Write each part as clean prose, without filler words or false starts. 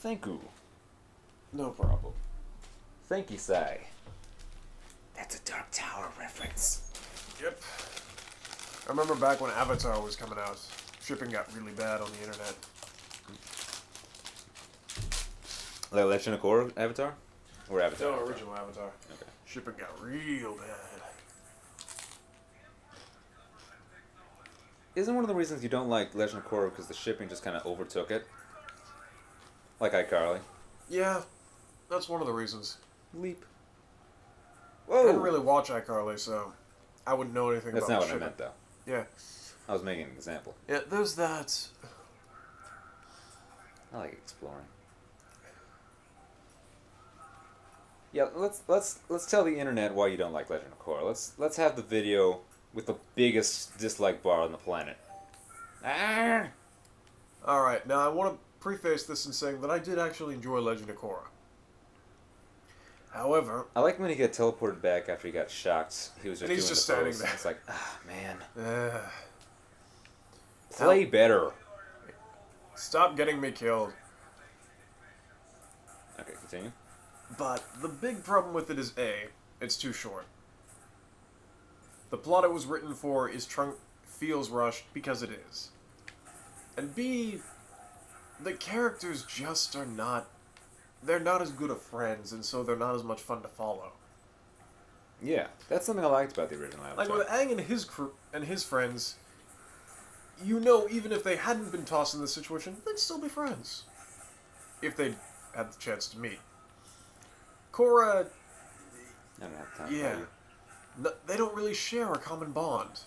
Thank you. No problem. Thank you, Sai. That's a Dark Tower reference. Yep. I remember back when Avatar was coming out, shipping got really bad on the internet. Like Legend of Korra Avatar? Or Avatar? No, original Avatar. Okay. Shipping got real bad. Isn't one of the reasons you don't like Legend of Korra because the shipping just kind of overtook it? Like iCarly. Yeah, that's one of the reasons. Leap. I Whoa! didn't really watch iCarly, so I wouldn't know anything That's about not the what I shipping. meant, though. Yeah. I was making an example. Yeah, there's that. I like exploring. Yeah, let's tell the internet why you don't like Legend of Korra. Let's have the video with the biggest dislike bar on the planet. Ah! Alright, now I want to preface this in saying that I did actually enjoy Legend of Korra. However... I like when he got teleported back after he got shocked. He was just he's doing just the standing pose. there. It's like, ah, man. Uh, Play better. Stop getting me killed. Okay, continue. But the big problem with it is A, it's too short. The plot it was written for feels rushed because it is. And B, the characters just are not... they're not as good of friends, and so they're not as much fun to follow. Yeah, that's something I liked about the original Avatar. Like with Aang and his crew and his friends, you know, even if they hadn't been tossed in this situation, they'd still be friends. If they had the chance to meet. Korra, I don't have time yeah, for you. no, they don't really share a common bond.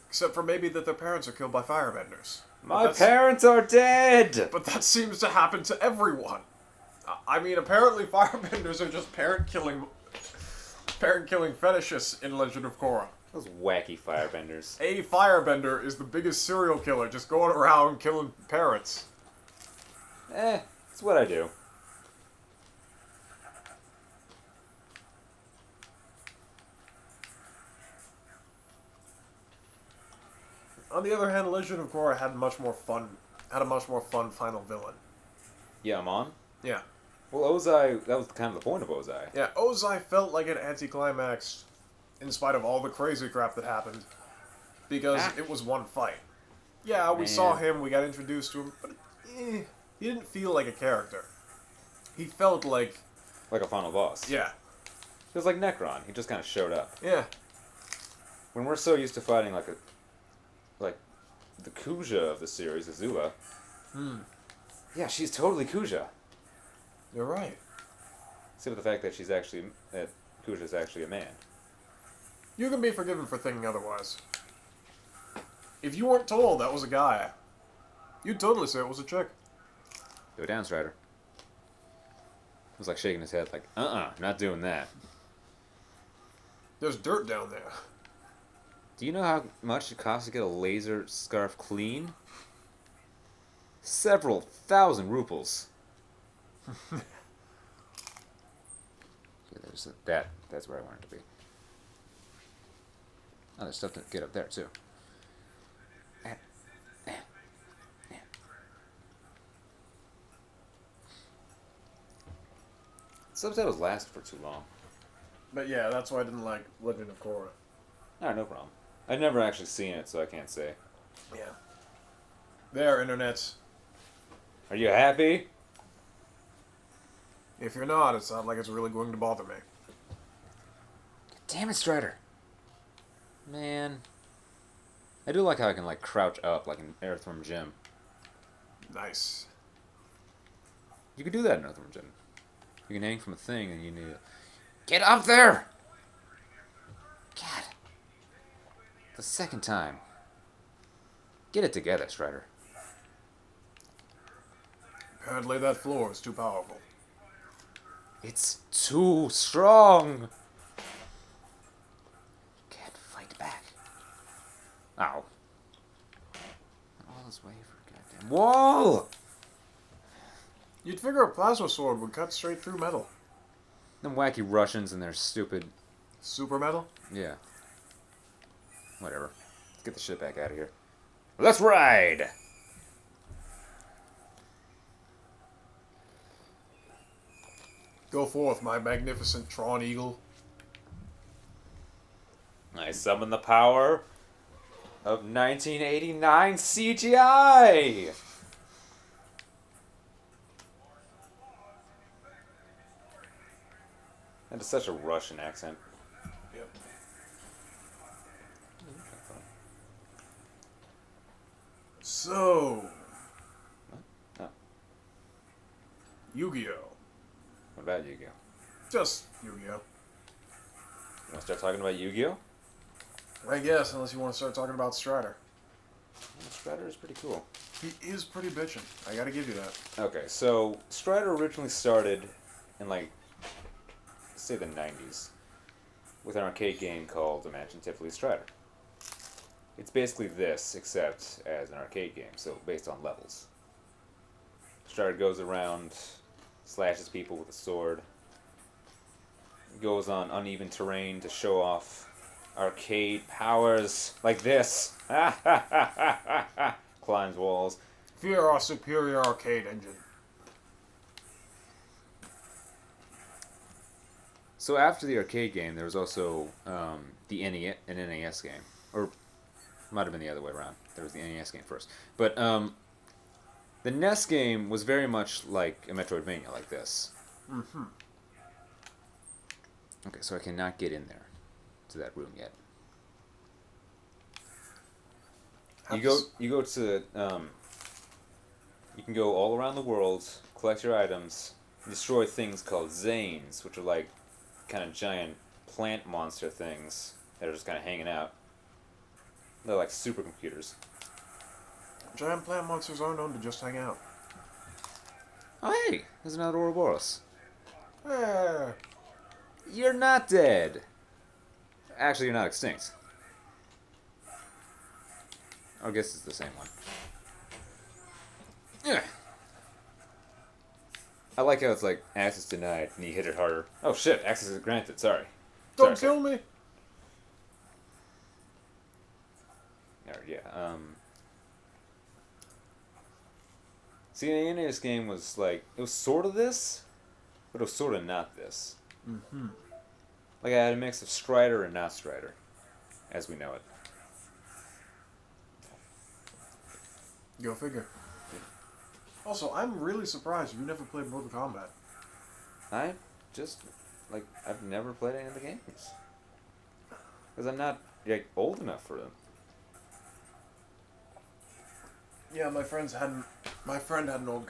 Except for maybe that their parents are killed by firebenders. My parents are dead! But that seems to happen to everyone. I mean, apparently firebenders are just parent-killing fetishists in Legend of Korra. Those wacky firebenders. A firebender is the biggest serial killer, just going around killing parents. It's what I do. On the other hand, Legend of Korra had a much more fun final villain. Yeah, Amon? Yeah. Well, Ozai, that was kind of the point of Ozai. Yeah, Ozai felt like an anticlimax in spite of all the crazy crap that happened. Because it was one fight. Yeah, we saw him, we got introduced to him, but he didn't feel like a character. He felt like... like a final boss. yeah. It was like Necron. He just kind of showed up. Yeah. When we're so used to fighting like the Kuja of the series, Azula. Yeah, she's totally Kuja. You're right. Except for the fact that Kuja's actually a man. You can be forgiven for thinking otherwise. If you weren't told that was a guy, you'd totally say it was a chick. Go down, Strider. He was like shaking his head like, not doing that. There's dirt down there. Do you know how much it costs to get a laser scarf clean? Several thousand ruples. That's where I want it to be. Oh, there's stuff to get up there, too. Subtitles last for too long. But yeah, that's why I didn't like Legend of Korra. Alright, no problem. I've never actually seen it, so I can't say. Yeah. There, internets. Are you happy? If you're not, it's not like it's really going to bother me. Damn it, Strider. Man. I do like how I can, like, crouch up like an Earthworm Jim. Nice. You can do that in Earthworm Jim. You can hang from a thing and you need to... Get up there! God. The second time. Get it together, Strider. Apparently that floor is too powerful. It's too strong! Can't fight back. Ow. All this way for a goddamn wall! You'd figure a plasma sword would cut straight through metal. Them wacky Russians and their stupid... Super metal? Yeah. Whatever. Let's get the shit back out of here. Let's ride! Go forth, my magnificent Tron Eagle. I summon the power of 1989 CGI! That is such a Russian accent. Yep. So, Oh, Yu-Gi-Oh. what about Yu-Gi-Oh? Just Yu-Gi-Oh. You want to start talking about Yu-Gi-Oh? I guess, unless you want to start talking about Strider. Strider is pretty cool. He is pretty bitchin'. I gotta give you that. Okay, so Strider originally started in, like, say the 90s with an arcade game called Imagine Tivoli Strider. It's basically this, except as an arcade game, so based on levels. Strider goes around, slashes people with a sword, goes on uneven terrain to show off arcade powers like this. Climbs walls. Fear our superior arcade engine. So after the arcade game, there was also the NES, an NES game, or might have been the other way around. There was the NES game first, but the NES game was very much like a Metroidvania, like this. Mm-hmm. Okay, so I cannot get in there to that room yet. You go to you can go all around the world, collect your items, and destroy things called Zanes, which are like kind of giant plant monster things that are just kind of hanging out. They're like supercomputers. Giant plant monsters are known to just hang out. Oh hey, there's another Ouroboros. Eh. You're not dead. Actually, you're not extinct. I guess it's the same one. Yeah. I like how it's like access denied, and you hit it harder. Oh shit, access is granted. Sorry. Don't Sorry. kill me! Alright, yeah. See, the NES game was like it was sort of this, but it was sort of not this. Mm-hmm. Like I had a mix of Strider and not Strider, as we know it. Go figure. Also, I'm really surprised you never played Mortal Kombat. I just like I've never played any of the games because I'm not like old enough for them. Yeah, my friend had an old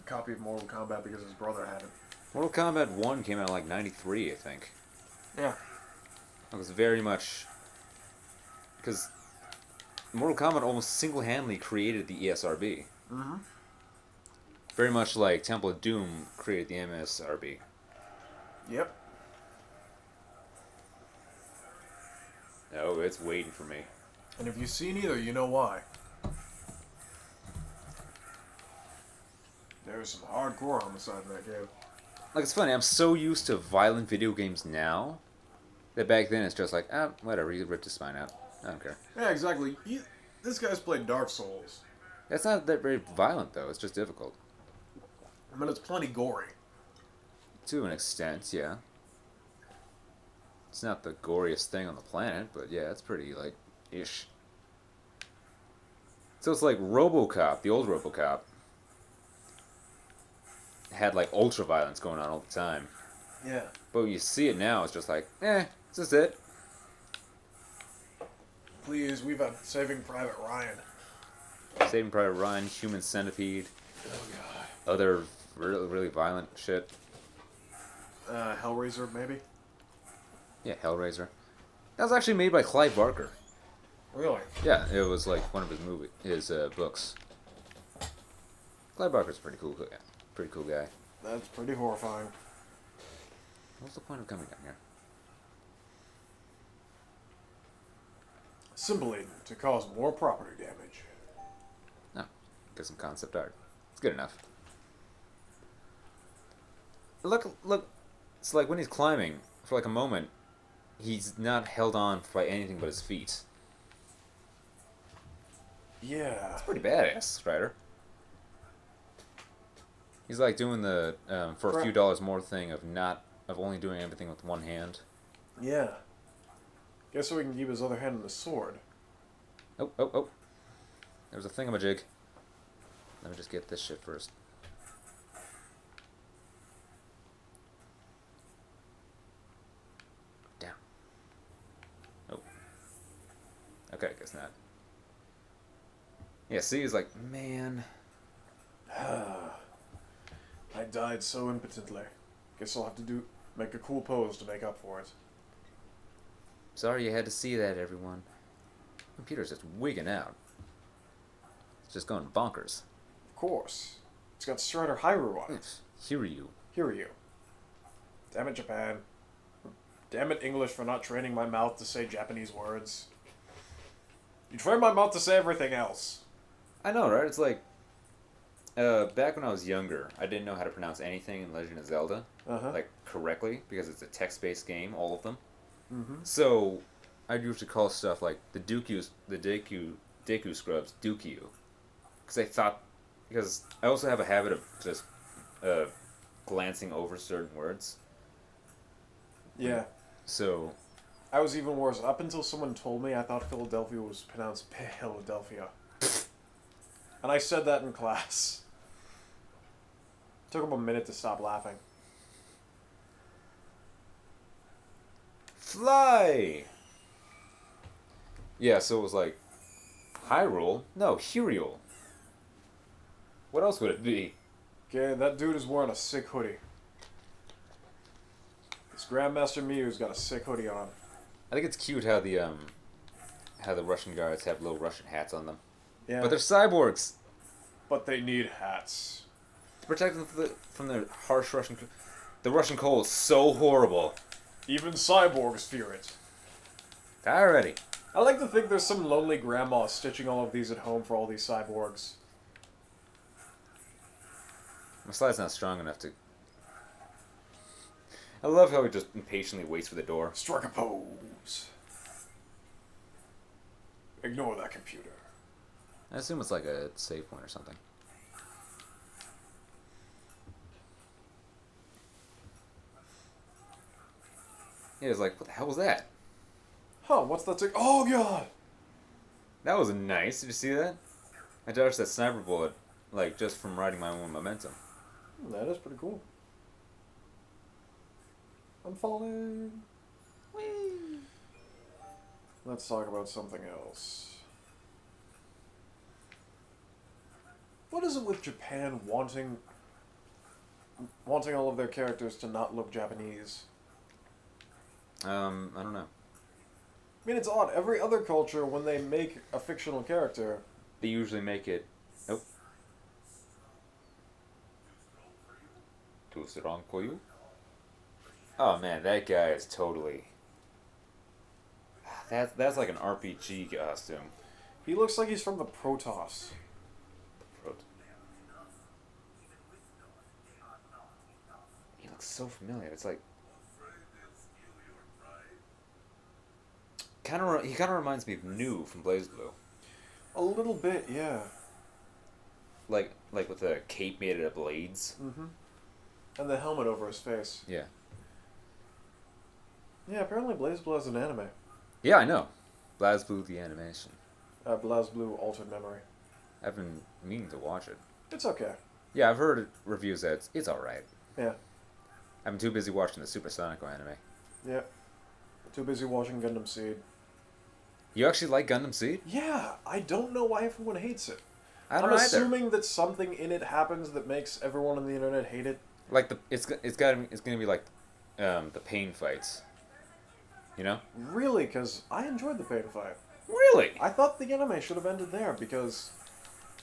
copy of Mortal Kombat because his brother had it. Mortal Kombat 1 came out in like 93, I think. Yeah. It was very much because Mortal Kombat almost single-handedly created the ESRB. Mm-hmm. Very much like Temple of Doom created the MSRB. Yep. Oh, it's waiting for me. And if you've seen either, you know why. There's some hardcore homicide in that game. Like, it's funny, I'm so used to violent video games now that back then it's just like, whatever, you ripped his spine out. I don't care. Yeah, exactly. This guy's played Dark Souls. That's not that very violent, though. It's just difficult. I mean, it's plenty gory. To an extent, yeah. It's not the goriest thing on the planet, but yeah, it's pretty, like, ish. So it's like RoboCop, the old RoboCop, had, like, ultra-violence going on all the time. Yeah. But when you see it now, it's just like, it's just it. Please, we've had Saving Private Ryan. Saving Private Ryan, Human Centipede, Oh, God. other really, really violent shit. Hellraiser, maybe? Yeah, Hellraiser. That was actually made by Clive Barker. Really? Yeah, it was like one of his books. Clive Barker's a pretty cool guy. Pretty cool guy. That's pretty horrifying. What's the point of coming down here? Simply to cause more property damage. No, get some concept art. It's good enough. Look! It's like when he's climbing, for like a moment, he's not held on by anything but his feet. Yeah. It's pretty badass, Strider. He's like doing the for a Crap. few dollars more thing of only doing everything with one hand. Yeah. Guess so he can keep his other hand in the sword. Oh, oh, oh. There's a thingamajig. Let me just get this shit first. Down. Oh. Okay, guess not. Yeah, see, he's like, man. I died so impotently. Guess I'll have to make a cool pose to make up for it. Sorry you had to see that, everyone. Computer's just wigging out. It's just going bonkers. Of course. It's got Strider Hyrule on it. Hiryu. Hiryu. Damn it, Japan. Damn it, English, for not training my mouth to say Japanese words. You train my mouth to say everything else. I know, right? It's like, back when I was younger, I didn't know how to pronounce anything in Legend of Zelda, like, correctly, because it's a text-based game, all of them. Mm-hmm. So, I'd usually call stuff like the Deku scrubs, Dukyu. Because I also have a habit of just, glancing over certain words. Yeah. So, I was even worse. Up until someone told me, I thought Philadelphia was pronounced Philadelphia. And I said that in class. Took him a minute to stop laughing. fly! Yeah, so it was like, Hyrule? No, Hyrule. What else would it be? Okay, that dude is wearing a sick hoodie. This Grandmaster Mew's got a sick hoodie on. I think it's cute how the Russian guards have little Russian hats on them. Yeah. But they're cyborgs. But they need hats. To protect them from the harsh Russian... The Russian cold is so horrible. Even cyborgs fear it. Alrighty. I like to think there's some lonely grandma stitching all of these at home for all these cyborgs. My slide's not strong enough to... I love how he just impatiently waits for the door. Strike a pose. Ignore that computer. I assume it's like a save point or something. Yeah, it's like, what the hell was that? Huh, what's that thing? Oh, God! That was nice. Did you see that? I dodged that sniper bullet, like, just from riding my own momentum. That is pretty cool. I'm falling. Whee! Let's talk about something else. What is it with Japan wanting all of their characters to not look Japanese? I don't know. I mean, it's odd. Every other culture, when they make a fictional character... They usually make it... Oh. Too strong for you? Oh man, that guy is totally... That's like an RPG costume. He looks like he's from the Protoss. He looks so familiar. It's like... He kind of reminds me of New from BlazBlue. A little bit, yeah. Like with a cape made out of blades. Mm-hmm. And the helmet over his face. Yeah. Yeah, apparently BlazBlue has an anime. Yeah, I know. BlazBlue the animation. BlazBlue Altered Memory. I've been meaning to watch it. It's okay. Yeah, I've heard reviews that it's alright. Yeah. I'm too busy watching the Supersonico anime. Yeah. Too busy watching Gundam Seed. You actually like Gundam Seed? Yeah, I don't know why everyone hates it. I don't I'm either. assuming that something in it happens that makes everyone on the internet hate it. Like it's gonna be like the pain fights. You know? Really, because I enjoyed the pain fight. Really? I thought the anime should have ended there because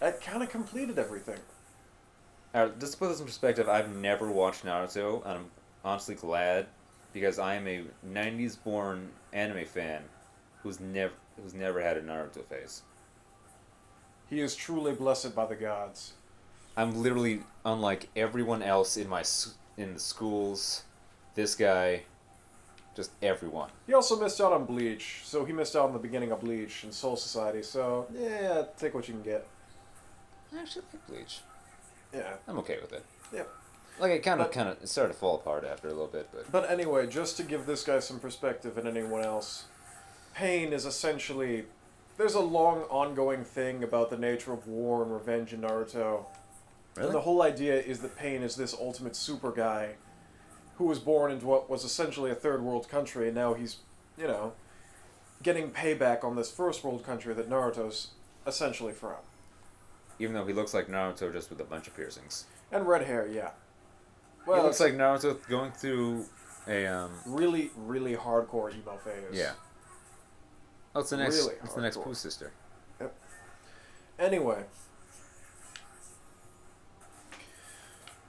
it kind of completed everything. Just to put this in perspective, I've never watched Naruto, and I'm honestly glad because I am a '90s born anime fan who's never had a Naruto phase. He is truly blessed by the gods. I'm literally unlike everyone else in the schools. This guy, just everyone. He also missed out on Bleach, so he missed out on the beginning of Bleach and Soul Society, so, yeah, take what you can get. I actually like Bleach. Yeah. I'm okay with it. Yep. Like, it But- it started to fall apart after a little bit, but... But anyway, just to give this guy some perspective and anyone else, Pain is essentially... There's a long ongoing thing about the nature of war and revenge in Naruto. Really? And the whole idea is that Pain is this ultimate super guy who was born into what was essentially a third world country, and now he's, you know, getting payback on this first world country that Naruto's essentially from. Even though he looks like Naruto just with a bunch of piercings. And red hair, yeah. He looks like Naruto going through a, really, really hardcore emo phase. Yeah. Oh, it's the next, Really it's the next hardcore. Pooh sister. Anyway.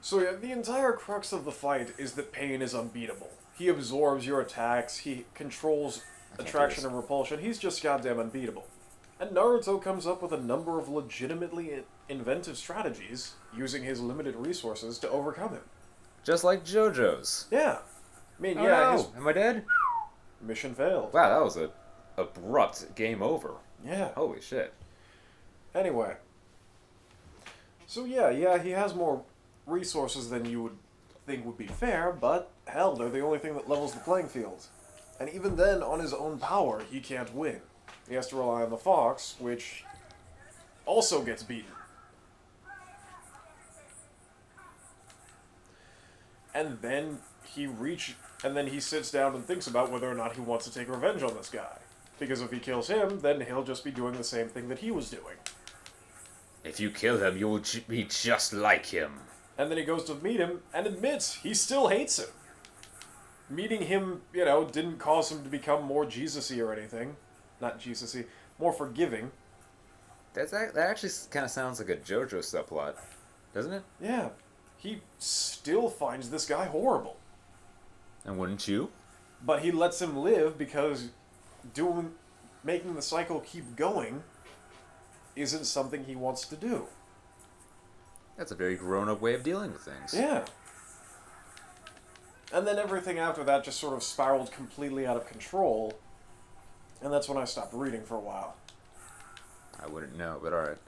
So yeah, the entire crux of the fight is that Pain is unbeatable. He absorbs your attacks, he controls I can't attraction do and repulsion, he's just goddamn unbeatable. And Naruto comes up with a number of legitimately inventive strategies, using his limited resources to overcome him. Just like JoJo's. Yeah. I mean, Oh, yeah, no. his Am I dead? mission failed. Wow, that was a abrupt game over. Yeah. Holy shit. Anyway. So yeah, he has more resources than you would think would be fair, but hell, they're the only thing that levels the playing field. And even then, on his own power, he can't win. He has to rely on the Fox, which also gets beaten. And then he sits down and thinks about whether or not he wants to take revenge on this guy. Because if he kills him, then he'll just be doing the same thing that he was doing. If you kill him, you will be just like him. And then he goes to meet him and admits he still hates him. Meeting him, you know, didn't cause him to become more Jesus-y or anything. Not Jesus-y, more forgiving. That actually kind of sounds like a JoJo subplot, doesn't it? Yeah. He still finds this guy horrible. And wouldn't you? But he lets him live because making the cycle keep going isn't something he wants to do. That's a very grown-up way of dealing with things. Yeah. And then everything after that just sort of spiraled completely out of control, and that's when I stopped reading for a while. I wouldn't know, but alright.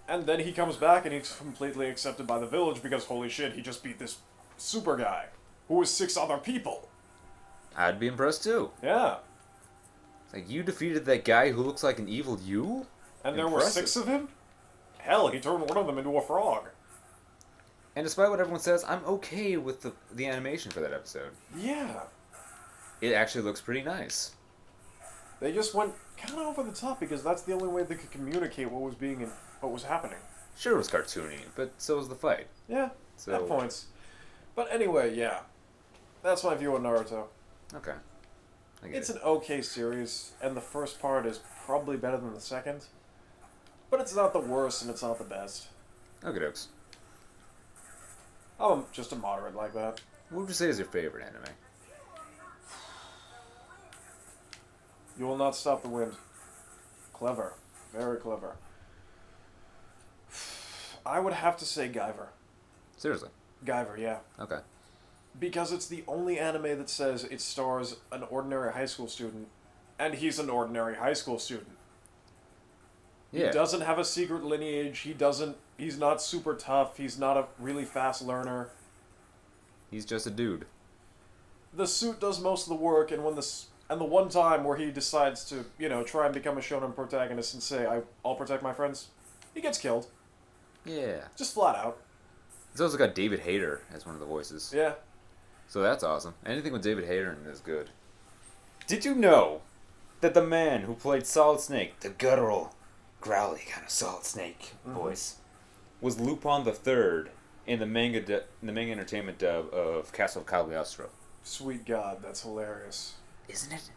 And then he comes back and he's completely accepted by the village because holy shit, he just beat this super guy who was 6 other people. I'd be impressed too. Yeah. It's like, you defeated that guy who looks like an evil you? And there were Impressive. 6 of him? Hell, he turned one of them into a frog. And despite what everyone says, I'm okay with the animation for that episode. Yeah. It actually looks pretty nice. They just went kind of over the top because that's the only way they could communicate what was happening. Sure, it was cartoony, but so was the fight. Yeah, So at points. But anyway, yeah. That's my view on Naruto. Okay. I get It's it. an okay series, and the first part is probably better than the second. But it's not the worst, and it's not the best. Okay, dokes. I'm just a moderate like that. What would you say is your favorite anime? You Will Not Stop the Wind. Clever. Very clever. I would have to say Guyver. Seriously. Guyver, yeah. Okay. Because it's the only anime that says it stars an ordinary high school student, and he's an ordinary high school student. Yeah. He doesn't have a secret lineage, he's not super tough, he's not a really fast learner. He's just a dude. The suit does most of the work, and the one time where he decides to, try and become a shonen protagonist and say, I'll protect my friends, he gets killed. Yeah. Just flat out. It's also got David Hayter as one of the voices. Yeah. So that's awesome. Anything with David Hayter in it is good. Did you know that the man who played Solid Snake, the guttural, growly kind of Solid Snake voice, was Lupin the Third in the manga entertainment dub of Castle of Cagliostro? Sweet God, that's hilarious. Isn't it?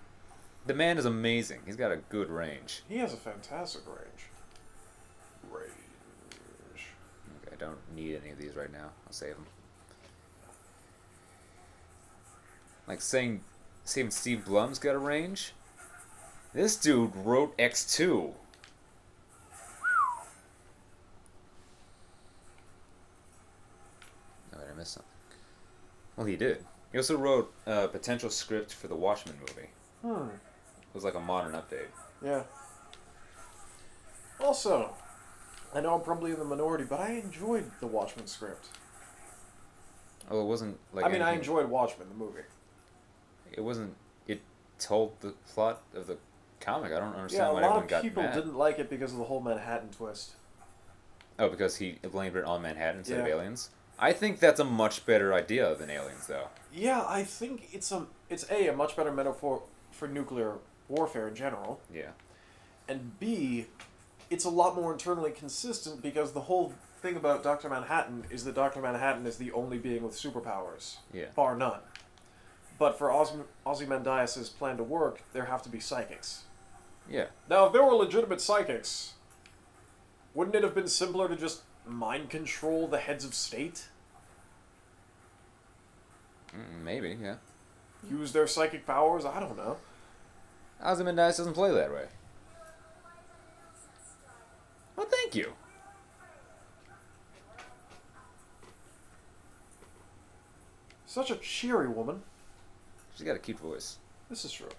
The man is amazing. He's got a good range. He has a fantastic range. Okay, I don't need any of these right now. I'll save them. Like saying Steve Blum's got a range? This dude wrote X2. Oh, wait, I missed something. Well, he did. He also wrote a potential script for the Watchmen movie. It was like a modern update. Yeah. Also, I know I'm probably in the minority, but I enjoyed the Watchmen script. Oh, it wasn't like I mean, I anything. enjoyed Watchmen, the movie. It wasn't. It told the plot of the comic. I don't Yeah, understand a why lot everyone of got people mad. didn't like it because of the whole Manhattan twist. Oh, because he blamed it on Manhattan instead of Yeah. aliens. I think that's a much better idea than aliens, though. Yeah, I think it's a much better metaphor for nuclear warfare in general, Yeah. and B, it's a lot more internally consistent because the whole thing about Doctor Manhattan is that Doctor Manhattan is the only being with superpowers, Yeah. bar none. But for Ozymandias' plan to work, there have to be psychics. Yeah. Now, if there were legitimate psychics, wouldn't it have been simpler to just mind control the heads of state? Maybe. Yeah. Use their psychic powers? I don't know. Ozymandias doesn't play that way. Well, thank you. Such a cheery woman. She's got a cute voice. This is true.